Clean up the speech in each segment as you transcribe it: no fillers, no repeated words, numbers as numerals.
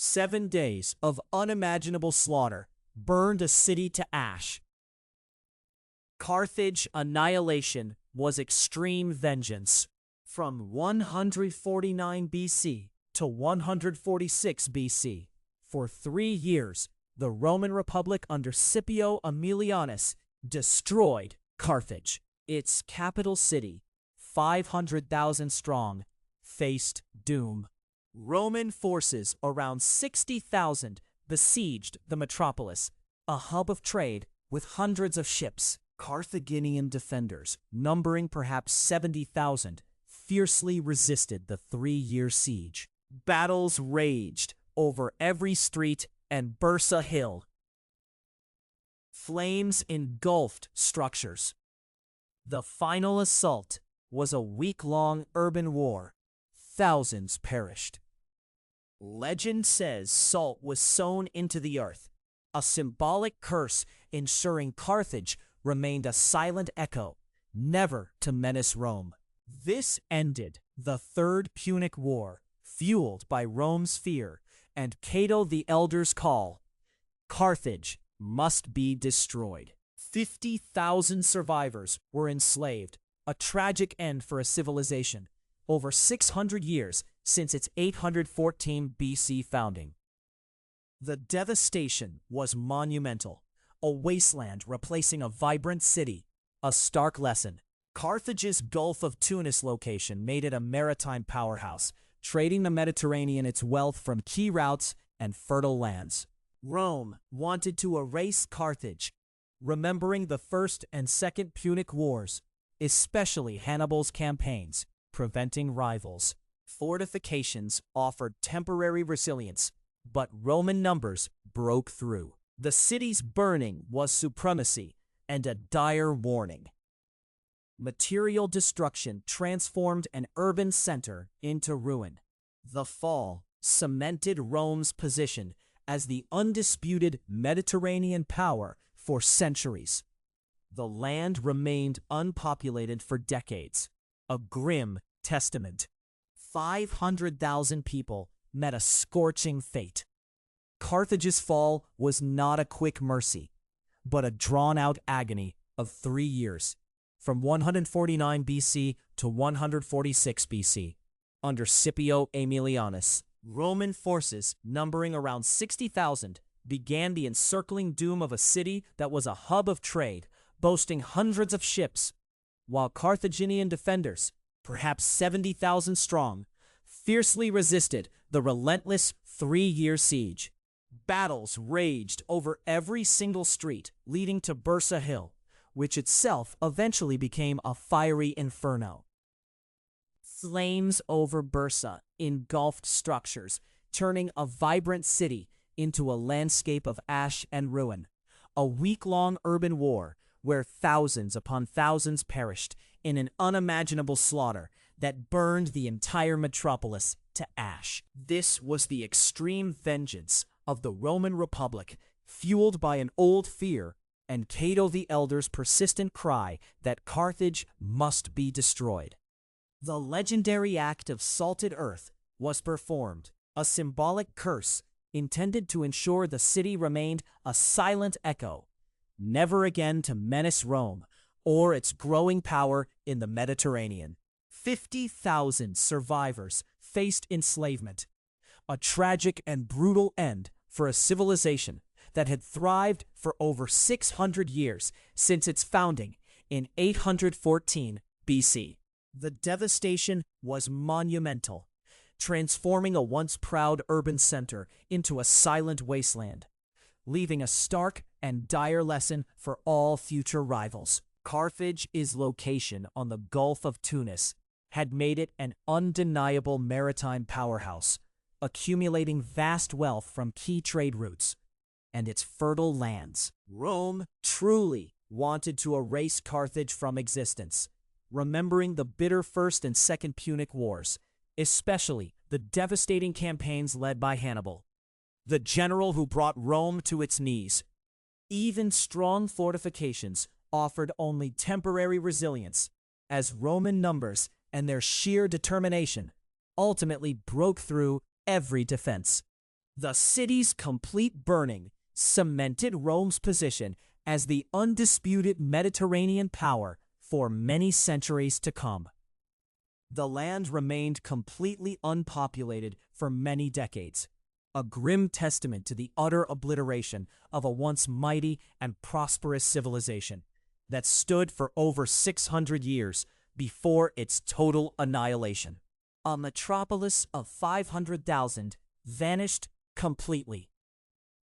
7 days of unimaginable slaughter burned a city to ash. Carthage annihilation was extreme vengeance. From 149 BC to 146 BC, for 3 years, the Roman Republic under Scipio Aemilianus destroyed Carthage. Its capital city, 500,000 strong, faced doom. Roman forces around 60,000 besieged the metropolis, a hub of trade with hundreds of ships. Carthaginian defenders, numbering perhaps 70,000, fiercely resisted the 3-year siege. Battles raged over every street and Bursa Hill. Flames engulfed structures. The final assault was a week-long urban war. Thousands perished. Legend says salt was sown into the earth, a symbolic curse ensuring Carthage remained a silent echo, never to menace Rome. This ended the Third Punic War, fueled by Rome's fear and Cato the Elder's call. Carthage must be destroyed. 50,000 survivors were enslaved, a tragic end for a civilization, over 600 years since its 814 BC founding. The devastation was monumental, a wasteland replacing a vibrant city, a stark lesson. Carthage's Gulf of Tunis location made it a maritime powerhouse, trading the Mediterranean its wealth from key routes and fertile lands. Rome wanted to erase Carthage, remembering the First and Second Punic Wars, especially Hannibal's campaigns, preventing rivals. Fortifications offered temporary resilience, but Roman numbers broke through. The city's burning was supremacy and a dire warning. Material destruction transformed an urban center into ruin. The fall cemented Rome's position as the undisputed Mediterranean power for centuries. The land remained unpopulated for decades, a grim testament. 500,000 people met a scorching fate. Carthage's fall was not a quick mercy, but a drawn-out agony of 3 years, from 149 BC to 146 BC. Under Scipio Aemilianus, Roman forces numbering around 60,000 began the encircling doom of a city that was a hub of trade, boasting hundreds of ships, while Carthaginian defenders, perhaps 70,000 strong, fiercely resisted the relentless 3-year siege. Battles raged over every single street leading to Bursa Hill, which itself eventually became a fiery inferno. Flames over Bursa engulfed structures, turning a vibrant city into a landscape of ash and ruin. A week-long urban war where thousands upon thousands perished in an unimaginable slaughter that burned the entire metropolis to ash. This was the extreme vengeance of the Roman Republic, fueled by an old fear and Cato the Elder's persistent cry that Carthage must be destroyed. The legendary act of salted earth was performed, a symbolic curse intended to ensure the city remained a silent echo, never again to menace Rome or its growing power in the Mediterranean. 50,000 survivors faced enslavement, a tragic and brutal end for a civilization that had thrived for over 600 years since its founding in 814 BC. The devastation was monumental, transforming a once proud urban center into a silent wasteland, leaving a stark and dire lesson for all future rivals. Carthage's location on the Gulf of Tunis had made it an undeniable maritime powerhouse, accumulating vast wealth from key trade routes and its fertile lands. Rome truly wanted to erase Carthage from existence, remembering the bitter First and Second Punic Wars, especially the devastating campaigns led by Hannibal, the general who brought Rome to its knees. Even strong fortifications offered only temporary resilience, as Roman numbers and their sheer determination ultimately broke through every defense. The city's complete burning cemented Rome's position as the undisputed Mediterranean power for many centuries to come. The land remained completely unpopulated for many decades, a grim testament to the utter obliteration of a once mighty and prosperous civilization that stood for over 600 years before its total annihilation. A metropolis of 500,000 vanished completely.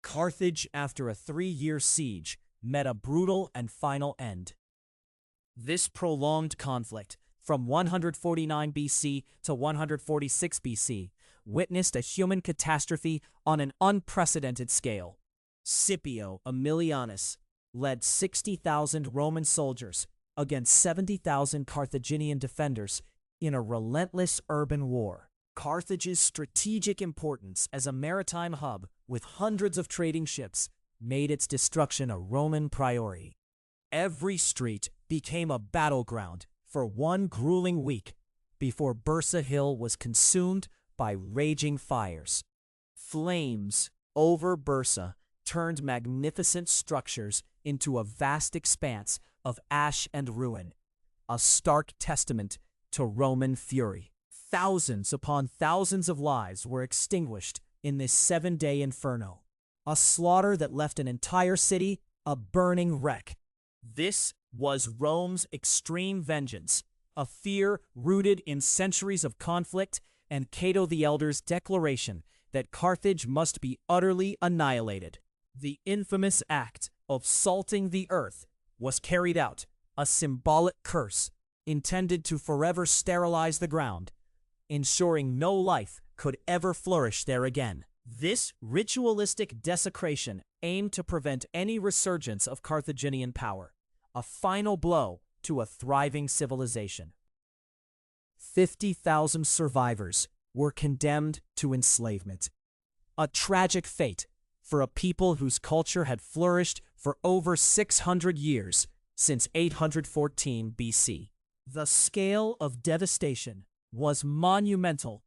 Carthage, after a 3-year siege, met a brutal and final end. This prolonged conflict, from 149 BC to 146 BC, witnessed a human catastrophe on an unprecedented scale. Scipio Aemilianus led 60,000 Roman soldiers against 70,000 Carthaginian defenders in a relentless urban war. Carthage's strategic importance as a maritime hub with hundreds of trading ships made its destruction a Roman priority. Every street became a battleground for one grueling week before Bursa Hill was consumed by raging fires. Flames over Bursa turned magnificent structures into a vast expanse of ash and ruin, a stark testament to Roman fury. Thousands upon thousands of lives were extinguished in this 7-day inferno, a slaughter that left an entire city a burning wreck. This was Rome's extreme vengeance, a fear rooted in centuries of conflict and Cato the Elder's declaration that Carthage must be utterly annihilated. The infamous act of salting the earth was carried out, a symbolic curse intended to forever sterilize the ground, ensuring no life could ever flourish there again. This ritualistic desecration aimed to prevent any resurgence of Carthaginian power, a final blow to a thriving civilization. 50,000 survivors were condemned to enslavement, a tragic fate for a people whose culture had flourished for over 600 years since 814 BC. The scale of devastation was monumental,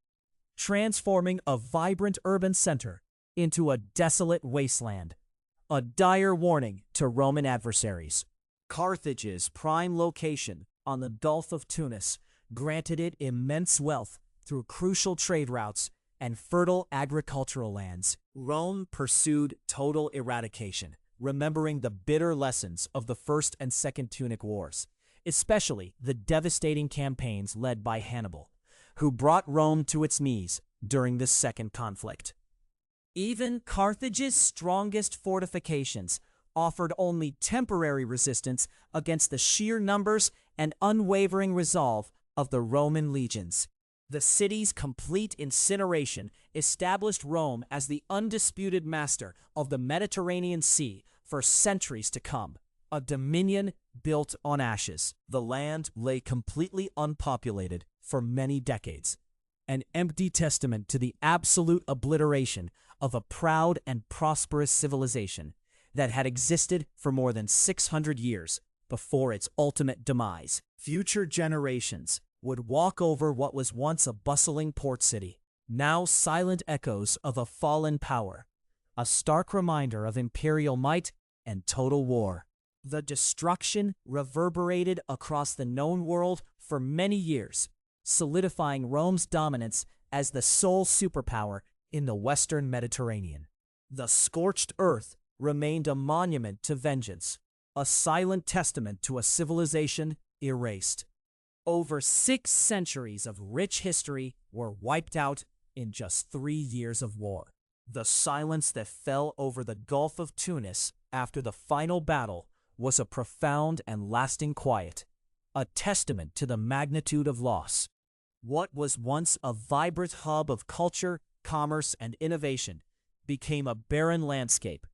transforming a vibrant urban center into a desolate wasteland, a dire warning to Roman adversaries. Carthage's prime location on the Gulf of Tunis granted it immense wealth through crucial trade routes and fertile agricultural lands. Rome pursued total eradication, remembering the bitter lessons of the First and Second Punic Wars, especially the devastating campaigns led by Hannibal, who brought Rome to its knees during this second conflict. Even Carthage's strongest fortifications offered only temporary resistance against the sheer numbers and unwavering resolve of the Roman legions. The city's complete incineration established Rome as the undisputed master of the Mediterranean Sea for centuries to come, a dominion built on ashes. The land lay completely unpopulated for many decades, an empty testament to the absolute obliteration of a proud and prosperous civilization that had existed for more than 600 years before its ultimate demise. Future generations would walk over what was once a bustling port city, now silent echoes of a fallen power, a stark reminder of imperial might and total war. The destruction reverberated across the known world for many years, solidifying Rome's dominance as the sole superpower in the Western Mediterranean. The scorched earth remained a monument to vengeance, a silent testament to a civilization erased. Over 6 centuries of rich history were wiped out in just 3 years of war. The silence that fell over the Gulf of Tunis after the final battle was a profound and lasting quiet, a testament to the magnitude of loss. What was once a vibrant hub of culture, commerce, and innovation became a barren landscape.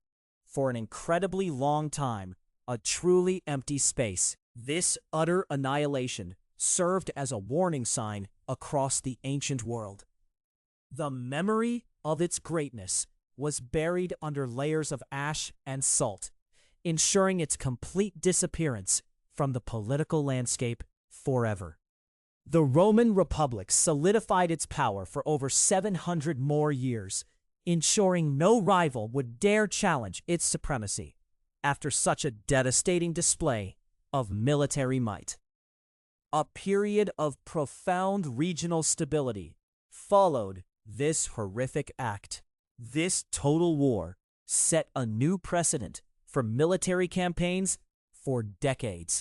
For an incredibly long time, a truly empty space. This utter annihilation served as a warning sign across the ancient world. The memory of its greatness was buried under layers of ash and salt, ensuring its complete disappearance from the political landscape forever. The Roman Republic solidified its power for over 700 more years, ensuring no rival would dare challenge its supremacy after such a devastating display of military might. A period of profound regional stability followed this horrific act. This total war set a new precedent for military campaigns for decades.